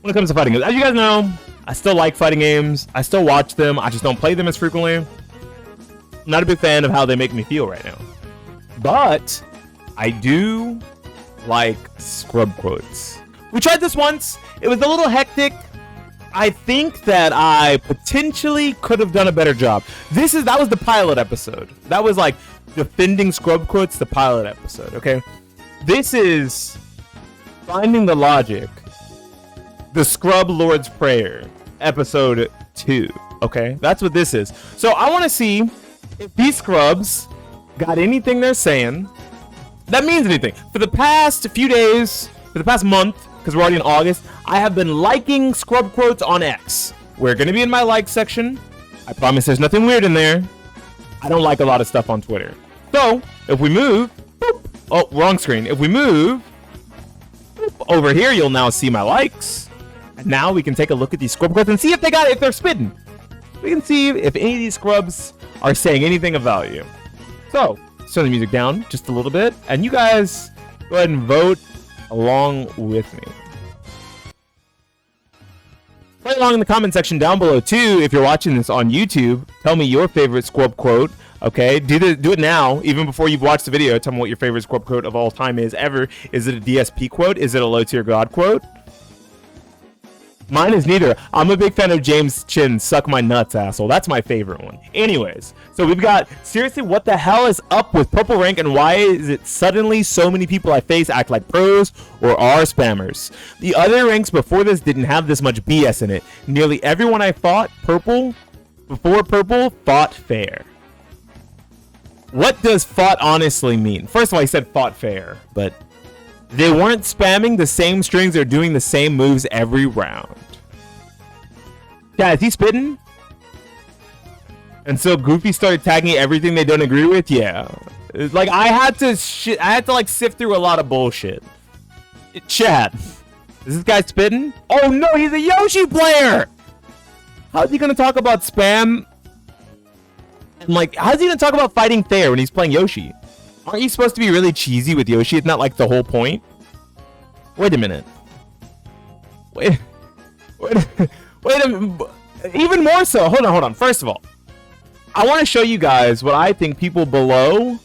when it comes to fighting games. As you guys know, I still like fighting games. I still watch them. I just don't play them as frequently. I'm not a big fan of how they make me feel right now. But I do like Scrubquotes. We tried this once. It was a little hectic. I think that I potentially could have done a better job. That was the pilot episode. That was like defending Scrubquotes, the pilot episode, okay? This is Finding the Logic, the Scrub Lord's Prayer, episode 2, okay? That's what this is. So I want to see if these scrubs got anything they're saying that means anything. For the past few days, for the past month, because we're already in August, I have been liking Scrubquotes on X. We're going to be in my like section. I promise there's nothing weird in there. I don't like a lot of stuff on Twitter. So, if we move, boop, oh, wrong screen. If we move, boop, over here, you'll now see my likes. And now we can take a look at these Scrubquotes and see if if they're spitting. We can see if any of these scrubs are saying anything of value. So, let's turn the music down just a little bit. And you guys go ahead and vote along with me. Play along in the comment section down below too. If you're watching this on YouTube, tell me your favorite Scrubquote. Okay, do it now, even before you've watched the video. Tell me what your favorite Scrubquote of all time is ever. Is it a DSP quote? Is it a low tier god quote? Mine is neither. I'm a big fan of James Chin's "Suck My Nuts, Asshole." That's my favorite one. Anyways, so we've got, seriously, what the hell is up with Purple Rank, and why is it suddenly so many people I face act like pros or are spammers? The other ranks before this didn't have this much BS in it. Nearly everyone I fought before Purple fought fair. What does fought honestly mean? First of all, I said fought fair, but they weren't spamming the same strings or doing the same moves every round. Yeah, is he spitting? And so Goofy started tagging everything they don't agree with? Yeah. It's like I had to like sift through a lot of bullshit. Chat. Is this guy spitting? Oh no, he's a Yoshi player! How's he gonna talk about spam? And like, how's he gonna talk about fighting fair when he's playing Yoshi? Aren't you supposed to be really cheesy with Yoshi? It's not like the whole point. Wait a minute. Wait a minute. Even more so. Hold on. First of all, I want to show you guys what I think people below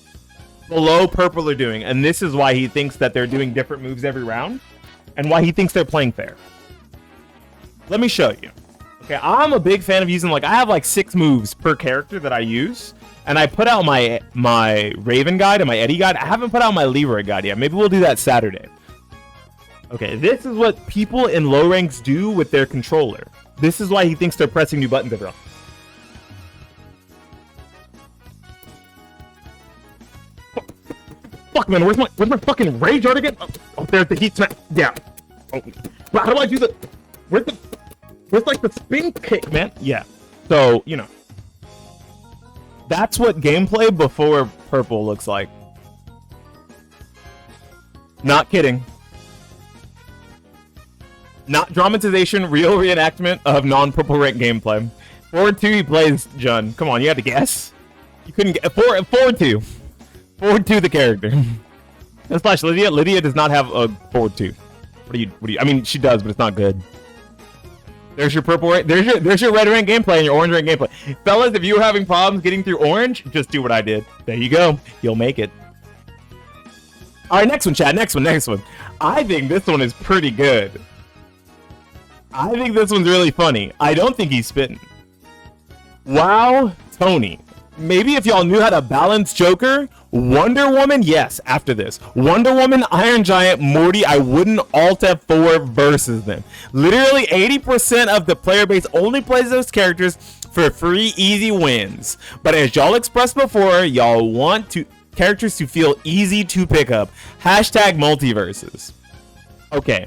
Purple are doing. And this is why he thinks that they're doing different moves every round. And why he thinks they're playing fair. Let me show you. Okay, I'm a big fan of using, like, I have like 6 moves per character that I use. And I put out my Raven guide and my Eddie guide. I haven't put out my Leroy guide yet. Maybe we'll do that Saturday. Okay, this is what people in low ranks do with their controller. This is why he thinks they're pressing new buttons every round. Fuck, man, where's my fucking rage art again? Oh, there's the heat smack. Yeah. Oh, how do I do the... Where's like the spin kick, man? Yeah. So, you know. That's what gameplay before Purple looks like. Not kidding. Not dramatization, real reenactment of non-Purple Rank gameplay. 4-2 he plays Jun. Come on, you had to guess. You couldn't get 4-2. 4-2 the character. And slash Lydia. Lydia does not have a 4-2. What do you? I mean, she does, but it's not good. There's your purple rank. There's your red rank gameplay and your orange rank gameplay. Fellas, if you were having problems getting through orange, just do what I did. There you go. You'll make it. All right, next one, Chad. Next one. I think this one is pretty good. I think this one's really funny. I don't think he's spitting. Wow, Tony. Maybe if y'all knew how to balance Joker, Wonder Woman, yes, after this. Wonder Woman, Iron Giant, Morty, I wouldn't Alt F4 versus them. Literally 80% of the player base only plays those characters for free, easy wins. But as y'all expressed before, y'all want characters to feel easy to pick up. Hashtag multiverses. Okay.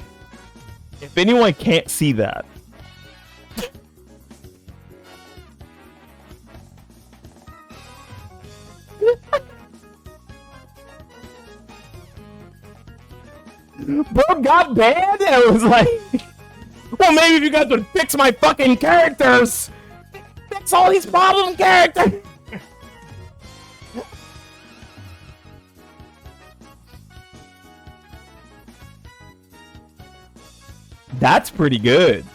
If anyone can't see that, bro got banned and it was like, well, maybe if you guys would fix my fucking characters, fix all these problem characters. That's pretty good.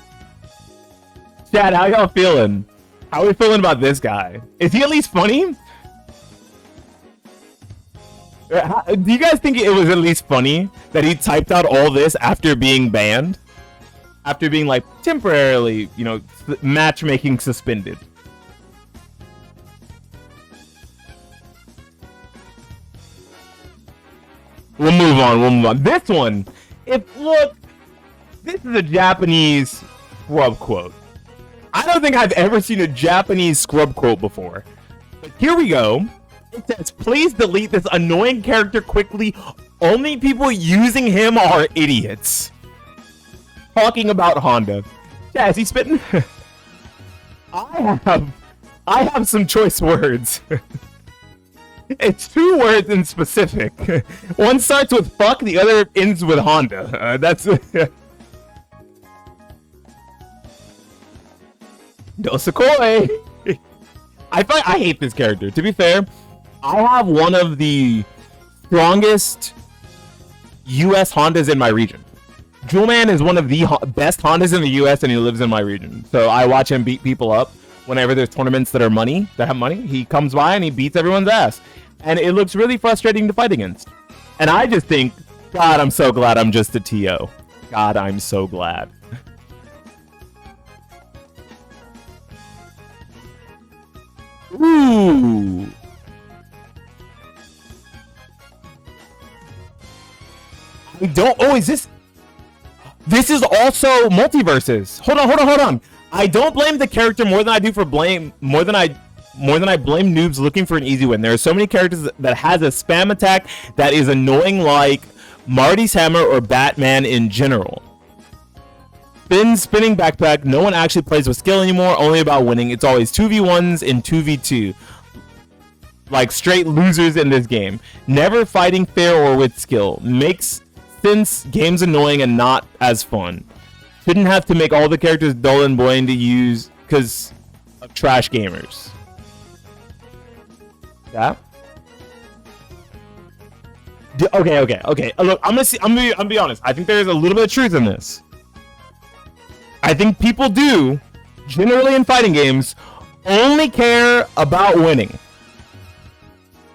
Chad, how y'all feeling? How are we feeling about this guy? Is he at least funny? Do you guys think it was at least funny that he typed out all this after being banned? After being, like, temporarily, you know, matchmaking suspended. We'll move on. This one, look, this is a Japanese scrub quote. I don't think I've ever seen a Japanese scrub quote before. But here we go. It says, please delete this annoying character quickly. Only people using him are idiots. Talking about Honda. Yeah, is he spitting? I have some choice words. It's 2 words in specific. One starts with fuck, the other ends with Honda. That's Dosakoi. I hate this character. To be fair, I have one of the strongest US Hondas in my region. Jewelman is one of the best Hondas in the US, and he lives in my region. So I watch him beat people up whenever there's tournaments that have money. He comes by and he beats everyone's ass. And it looks really frustrating to fight against. And I just think, God, I'm so glad I'm just a TO. God, I'm so glad. Ooh. Is this... This is also multiverses. Hold on. I don't blame the character more than I blame noobs looking for an easy win. There are so many characters that has a spam attack that is annoying, like Marty's Hammer or Batman in general. Spinning backpack. No one actually plays with skill anymore, only about winning. It's always 2v1s and 2v2. Like straight losers in this game. Never fighting fair or with skill. Makes sense, game's annoying and not as fun. Shouldn't have to make all the characters dull and boring to use because of trash gamers. Yeah. Okay. Look, I'm gonna be honest. I think there's a little bit of truth in this. I think people do, generally in fighting games, only care about winning.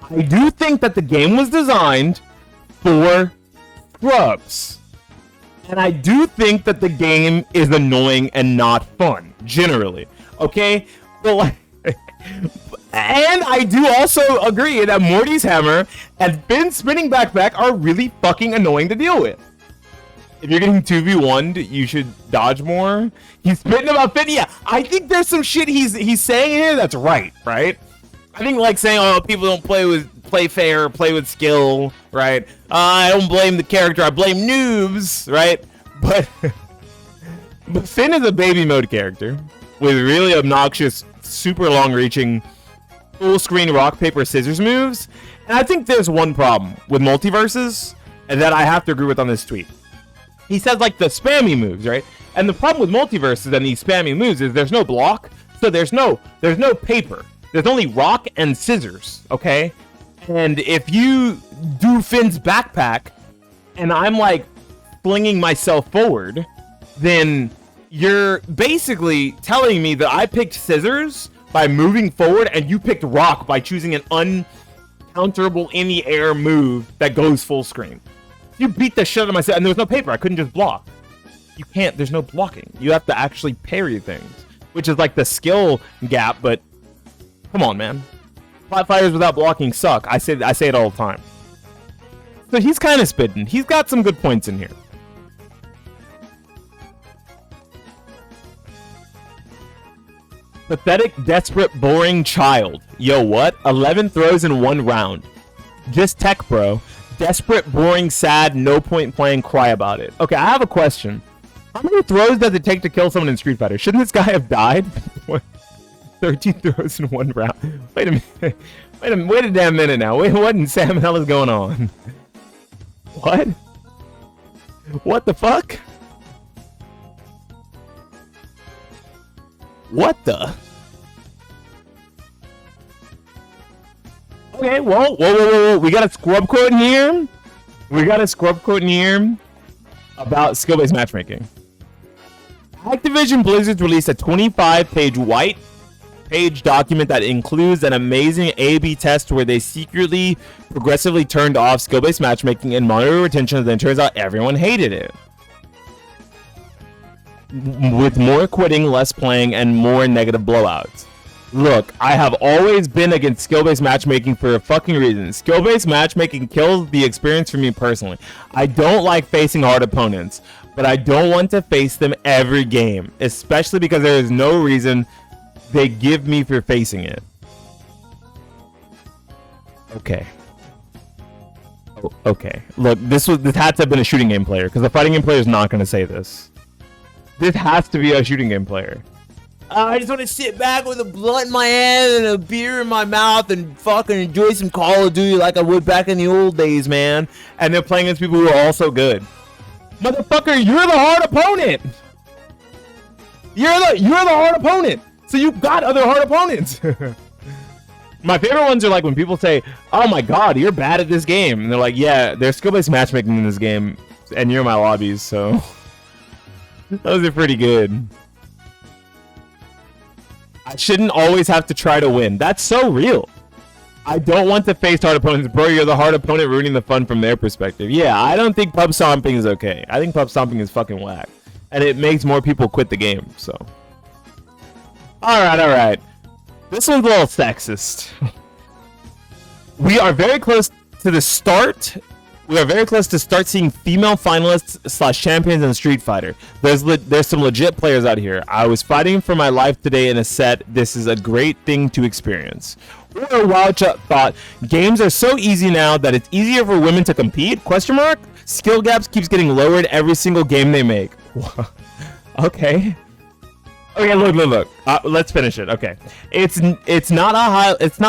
I do think that the game was designed for scrubs. And I do think that the game is annoying and not fun, generally. Okay? But like, and I do also agree that Morty's Hammer and Finn's Spinning Backpack are really fucking annoying to deal with. If you're getting 2v1'd, you should dodge more. He's spitting about Finn. Yeah, I think there's some shit he's saying here that's right? I think like saying, oh, people don't play fair, play with skill, right? I don't blame the character, I blame noobs, right? But Finn is a baby mode character with really obnoxious, super long-reaching, full-screen rock, paper, scissors moves. And I think there's one problem with multiverses, and that I have to agree with on this tweet. He says like the spammy moves, right? And the problem with multiverses and these spammy moves is there's no block, so there's no paper. There's only rock and scissors, okay? And if you do Finn's backpack, and I'm like flinging myself forward, then you're basically telling me that I picked scissors by moving forward, and you picked rock by choosing an uncounterable in the air move that goes full screen. You beat the shit out of myself, and there was no paper. I couldn't just block. You can't. There's no blocking. You have to actually parry things, which is like the skill gap. But come on, man. Flat fighters without blocking suck. I say it all the time. So he's kind of spitting. He's got some good points in here. Pathetic, desperate, boring child. Yo, what? 11 throws in 1 round. Just tech, bro. Desperate, boring, sad, no point playing, cry about it. Okay, I have a question. How many throws does it take to kill someone in Street Fighter? Shouldn't this guy have died? 13 throws in 1 round. Wait a minute. Wait a damn minute now. Wait, what in Sam hell is going on? What? What the fuck? What the? Okay, whoa. We got a scrub quote in here. About skill-based matchmaking. Activision Blizzard released a 25-page white page document that includes an amazing A/B test where they secretly progressively turned off skill-based matchmaking and monitor retention, and then turns out everyone hated it. With more quitting, less playing, and more negative blowouts. Look, I have always been against skill-based matchmaking for a fucking reason. Skill-based matchmaking kills the experience for me personally. I don't like facing hard opponents, but I don't want to face them every game, especially because there is no reason they give me for facing it. Okay. Oh, okay. Look, this had to have been a shooting game player, because the fighting game player is not going to say this. This has to be a shooting game player. I just want to sit back with a blunt in my hand and a beer in my mouth and fucking enjoy some Call of Duty like I would back in the old days, man. And they're playing against people who are also good. Motherfucker, you're the hard opponent. You're the hard opponent. So you've got other hard opponents. My favorite ones are like when people say, "Oh my god, you're bad at this game," and they're like, "Yeah, there's skill-based matchmaking in this game, and you're in my lobbies, so." Those are pretty good. I shouldn't always have to try to win. That's so real. I don't want to face hard opponents. Bro, you're the hard opponent ruining the fun from their perspective. Yeah, I don't think pub stomping is okay. I think pub stomping is fucking whack. And it makes more people quit the game, so. Alright. This one's a little sexist. We are very close to the start. We are very close to start seeing female finalists / champions in Street Fighter. There's some legit players out here. I was fighting for my life today in a set. This is a great thing to experience. Or Wildchat thought, games are so easy now that it's easier for women to compete? Question mark? Skill gaps keeps getting lowered every single game they make. Okay. Okay, look. Let's finish it. Okay, it's not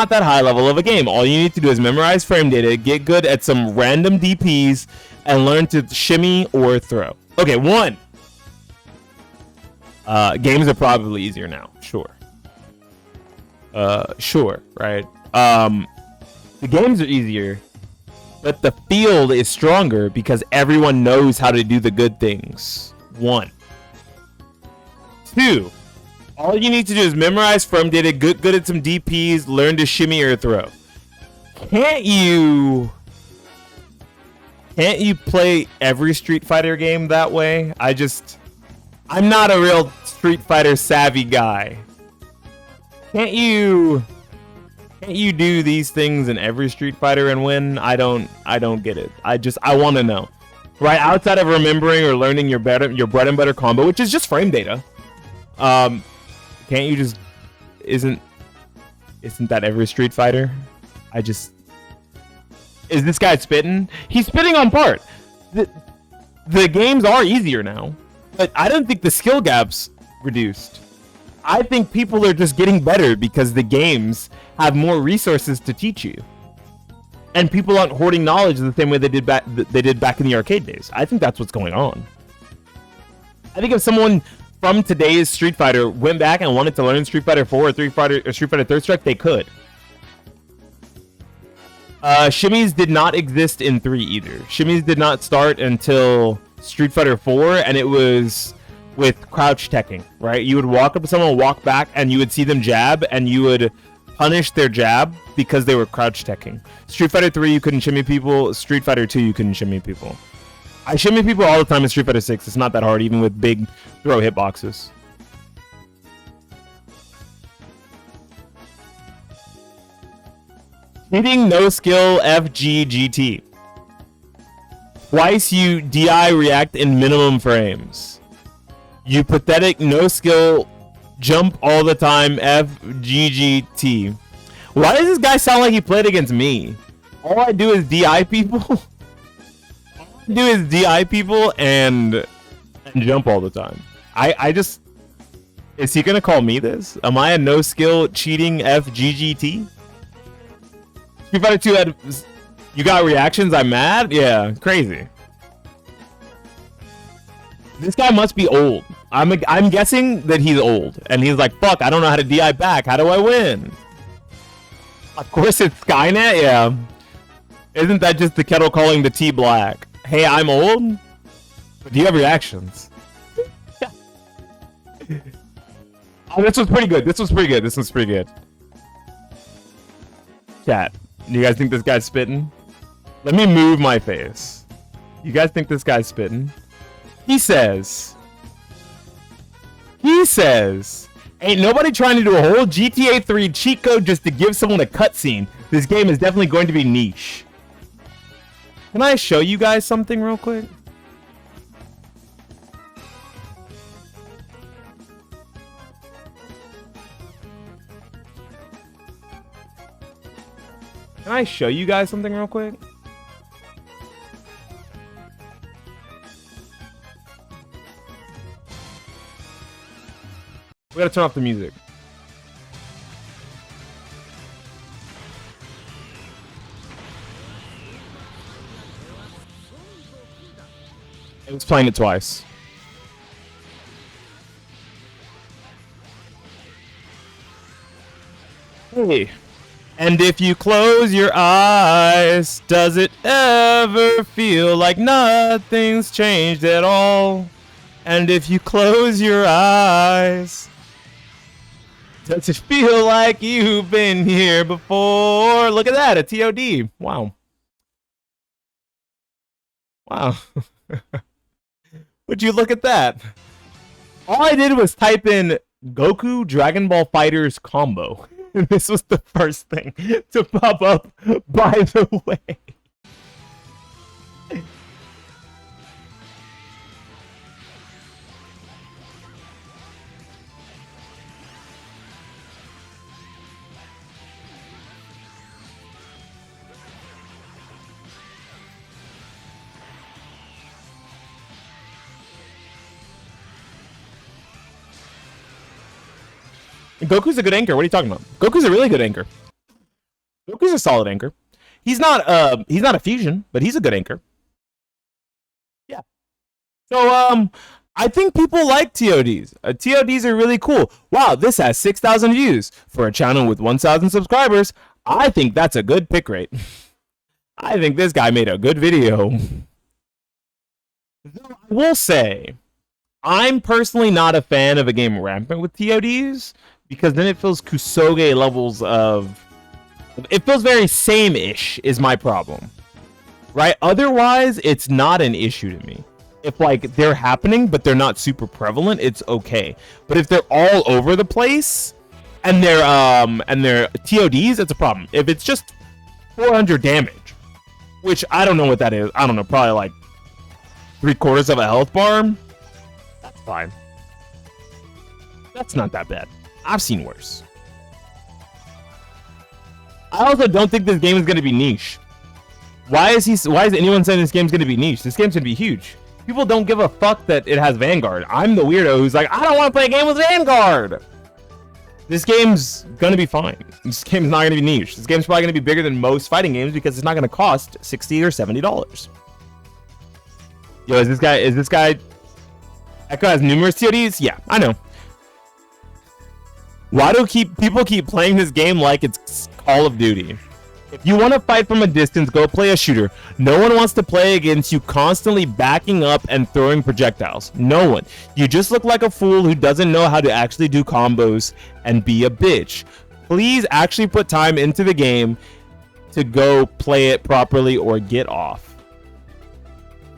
that high level of a game. All you need to do is memorize frame data, get good at some random DPs, and learn to shimmy or throw. Okay, 1. Games are probably easier now. Sure. Sure, right? The games are easier, but the field is stronger because everyone knows how to do the good things. 1. 2, all you need to do is memorize frame data, good at some DPs, learn to shimmy or throw. Can't you play every Street Fighter game that way? I'm not a real Street Fighter savvy guy. Can't you do these things in every Street Fighter and win? I don't get it. I want to know. Right, outside of remembering or learning your bread and butter combo, which is just frame data. Can't you just... Isn't that every Street Fighter? Is this guy spitting? He's spitting on part. The games are easier now, but I don't think the skill gap's reduced. I think people are just getting better because the games have more resources to teach you. And people aren't hoarding knowledge the same way they did back in the arcade days. I think that's what's going on. I think if someone from today's Street Fighter went back and wanted to learn Street Fighter 4 or Street Fighter Third Strike, they could. Shimmies did not exist in 3 either. Shimmies did not start until Street Fighter 4, and it was with crouch teching, right? You would walk up to someone, walk back, and you would see them jab, and you would punish their jab because they were crouch teching. Street Fighter 3, you couldn't shimmy people. Street Fighter 2, you couldn't shimmy people. I shimmy people all the time in Street Fighter 6. It's not that hard, even with big throw hitboxes. Hitting no skill FGGT. Twice you DI react in minimum frames. You pathetic no skill jump all the time FGGT. Why does this guy sound like he played against me? All I do is DI people. And jump all the time. Is he gonna call me this? Am I a no skill cheating FGGT? Street Fighter 2 had, you got reactions? I'm mad? Yeah, crazy. This guy must be old. I'm guessing that he's old, and he's like, fuck, I don't know how to DI back. How do I win? Of course it's Skynet, yeah. Isn't that just the kettle calling the tea black? Hey, I'm old, but do you have reactions? Oh, this was pretty good. This was pretty good. This was pretty good. Chat, you guys think this guy's spitting? Let me move my face. You guys think this guy's spitting? He says, ain't nobody trying to do a whole GTA 3 cheat code just to give someone a cutscene. This game is definitely going to be niche. Can I show you guys something real quick? Can I show you guys something real quick? We gotta turn off the music. It was playing it twice. Hey. And if you close your eyes, does it ever feel like nothing's changed at all? And if you close your eyes, does it feel like you've been here before? Look at that, a TOD. Wow. Wow. Would you look at that? All I did was type in Goku Dragon Ball Fighters combo. And this was the first thing to pop up, by the way. Goku's a good anchor. What are you talking about? Goku's a really good anchor. Goku's a solid anchor. He's not a fusion, but he's a good anchor. Yeah. So I think people like TODs. TODs are really cool. Wow, this has 6,000 views for a channel with 1,000 subscribers. I think that's a good pick rate. I think this guy made a good video. I will say, I'm personally not a fan of a game rampant with TODs, because then it feels Kusoge levels of... It feels very same-ish is my problem. Right? Otherwise, it's not an issue to me. If, like, they're happening, but they're not super prevalent, it's okay. But if they're all over the place, and they're TODs, it's a problem. If it's just 400 damage, which I don't know what that is. I don't know, probably like 3/4 of a health bar. That's fine. That's not that bad. I've seen worse. I also don't think this game is going to be niche. Why is anyone saying this game's going to be niche? This game's going to be huge. People don't give a fuck that it has Vanguard. I'm the weirdo who's like, I don't want to play a game with Vanguard. This game's going to be fine. This game's not going to be niche. This game's probably going to be bigger than most fighting games because it's not going to cost $60 or $70. Yo, is this guy... Echo has numerous TODs? Yeah, I know. Why do people keep playing this game like it's Call of Duty? If you want to fight from a distance, go play a shooter. No one wants to play against you constantly backing up and throwing projectiles. No one. You just look like a fool who doesn't know how to actually do combos and be a bitch. Please actually put time into the game to go play it properly or get off.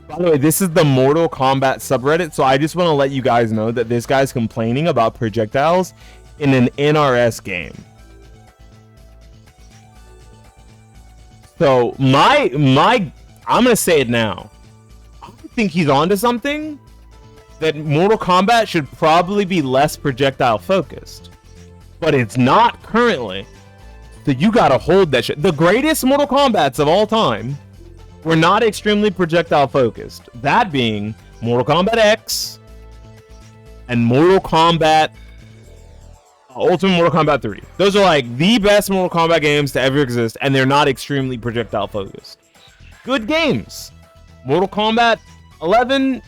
By the way, this is the Mortal Kombat subreddit, so I just want to let you guys know that this guy's complaining about projectiles in an NRS game. So I'm gonna say it now. I think he's onto something. That Mortal Kombat should probably be less projectile focused, but it's not currently. So you gotta hold that shit. The greatest Mortal Kombats of all time were not extremely projectile focused. That being Mortal Kombat X and Mortal Kombat Ultimate Mortal Kombat 3. Those are like the best Mortal Kombat games to ever exist, and they're not extremely projectile focused. Good games. Mortal Kombat 11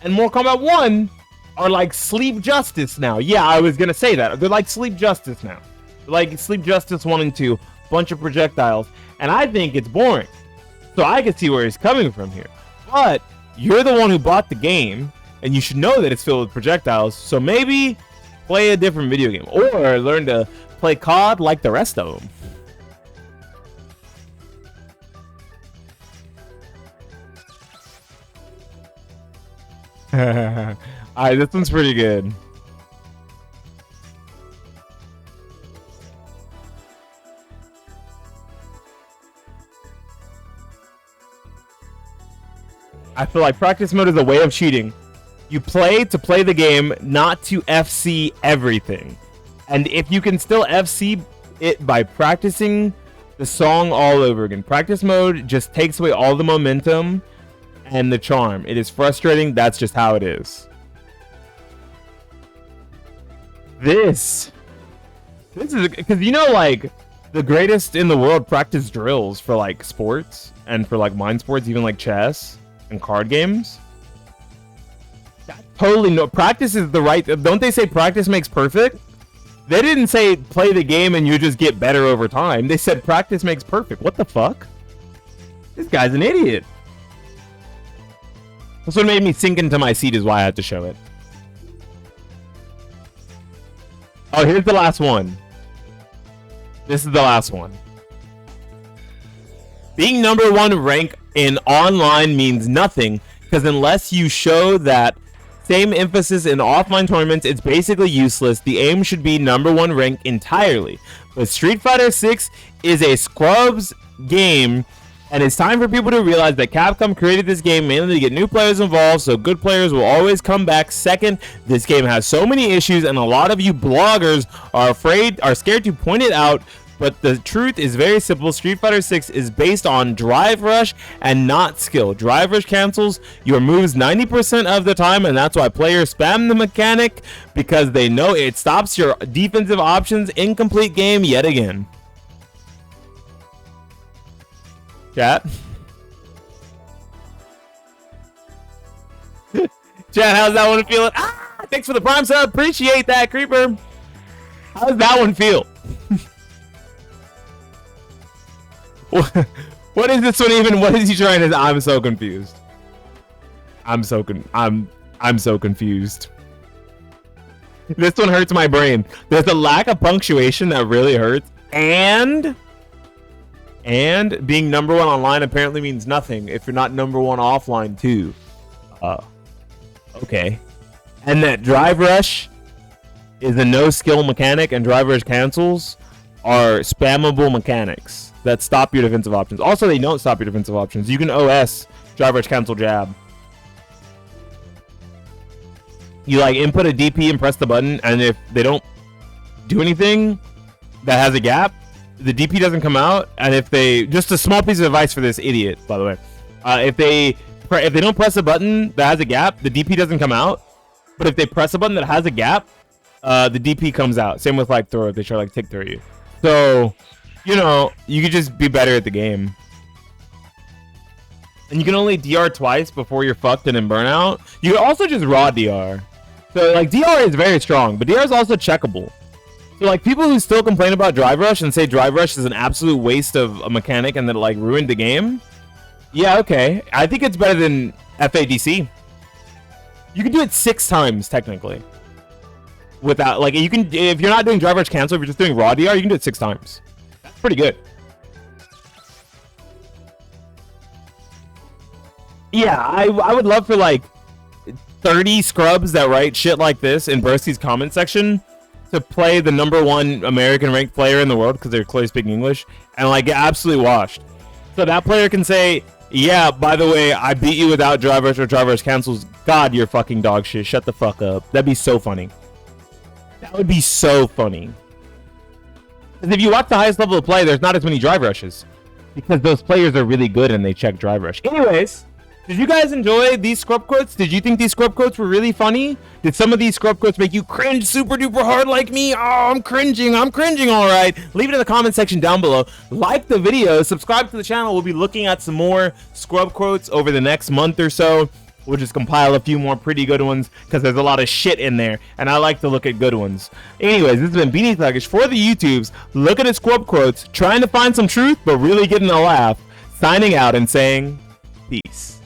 and Mortal Kombat 1 are like Sleep Justice now. Yeah, I was gonna say that. They're like Sleep Justice now. They're like Sleep Justice 1 and 2, bunch of projectiles, and I think it's boring. So I can see where he's coming from here. But you're the one who bought the game. and you should know that it's filled with projectiles. So maybe play a different video game, or learn to play COD like the rest of them. Alright, this one's pretty good. I feel like practice mode is a way of cheating. You play to play the game, not to FC everything. And if you can still FC it by practicing the song all over again. Practice mode just takes away all the momentum and the charm. It is frustrating. That's just how it is. This is because, you know, like the greatest in the world practice drills for like sports and for like mind sports, even like chess and card games. That totally no practice is the right. Don't they say practice makes perfect? They didn't say play the game and you just get better over time. They said practice makes perfect. What the fuck? This guy's an idiot. That's what made me sink into my seat, is why I had to show it. Oh, here's the last one. This is the last one. Being #1 rank in online means nothing, because unless you show that same emphasis in offline tournaments, it's basically useless. The aim should be #1 rank entirely. But Street Fighter 6 is a Scrubs game, and it's time for people to realize that Capcom created this game mainly to get new players involved, so good players will always come back second. This game has so many issues, and a lot of you bloggers are scared to point it out. But the truth is very simple. Street Fighter 6 is based on drive rush and not skill. Drive rush cancels your moves 90% of the time, and that's why players spam the mechanic, because they know it stops your defensive options. Incomplete game yet again. Chat. Chat, how's that one feeling? Ah, thanks for the prime sub. Appreciate that, Creeper. How's that one feel? What is this one even? What is he trying to? I'm so confused. I'm so confused. This one hurts my brain. There's a lack of punctuation that really hurts, and being #1 online apparently means nothing if you're not #1 offline too. Okay. And that drive rush is a no skill mechanic, and drive rush cancels are spammable mechanics that stop your defensive options. Also, they don't stop your defensive options. You can OS drive rush cancel jab. You like input a DP and press the button, and if they don't do anything that has a gap, the DP doesn't come out. And if they, just a small piece of advice for this idiot, by the way, if they don't press a button that has a gap, the DP doesn't come out. But if they press a button that has a gap, the DP comes out. Same with like throw, if they try to like tick throw you. So, you know, you could just be better at the game. And you can only DR twice before you're fucked and in burnout. You can also just raw DR. So like DR is very strong, but DR is also checkable. So like people who still complain about drive rush and say drive rush is an absolute waste of a mechanic and that it like ruined the game. Yeah, okay. I think it's better than FADC. You can do it 6 times technically. Without like, you can, if you're not doing drive rush cancel, if you're just doing raw DR, you can do it 6 times. That's pretty good. Yeah, I would love for like 30 scrubs that write shit like this in Bursty's comment section to play the #1 American ranked player in the world, because they're clearly speaking English, and like get absolutely washed. So that player can say, yeah, by the way, I beat you without drive rush or drive rush cancels. God, you're fucking dog shit. Shut the fuck up. That'd be so funny. That would be so funny. Because if you watch the highest level of play, there's not as many drive rushes. Because those players are really good and they check drive rush. Anyways, did you guys enjoy these scrub quotes? Did you think these scrub quotes were really funny? Did some of these scrub quotes make you cringe super duper hard like me? Oh, I'm cringing all right. Leave it in the comment section down below. Like the video, subscribe to the channel. We'll be looking at some more scrub quotes over the next month or so. We'll just compile a few more pretty good ones, because there's a lot of shit in there, and I like to look at good ones. Anyways, this has been Beanie Thuggish for the YouTubes, looking at scrub quotes, trying to find some truth, but really getting a laugh, signing out and saying peace.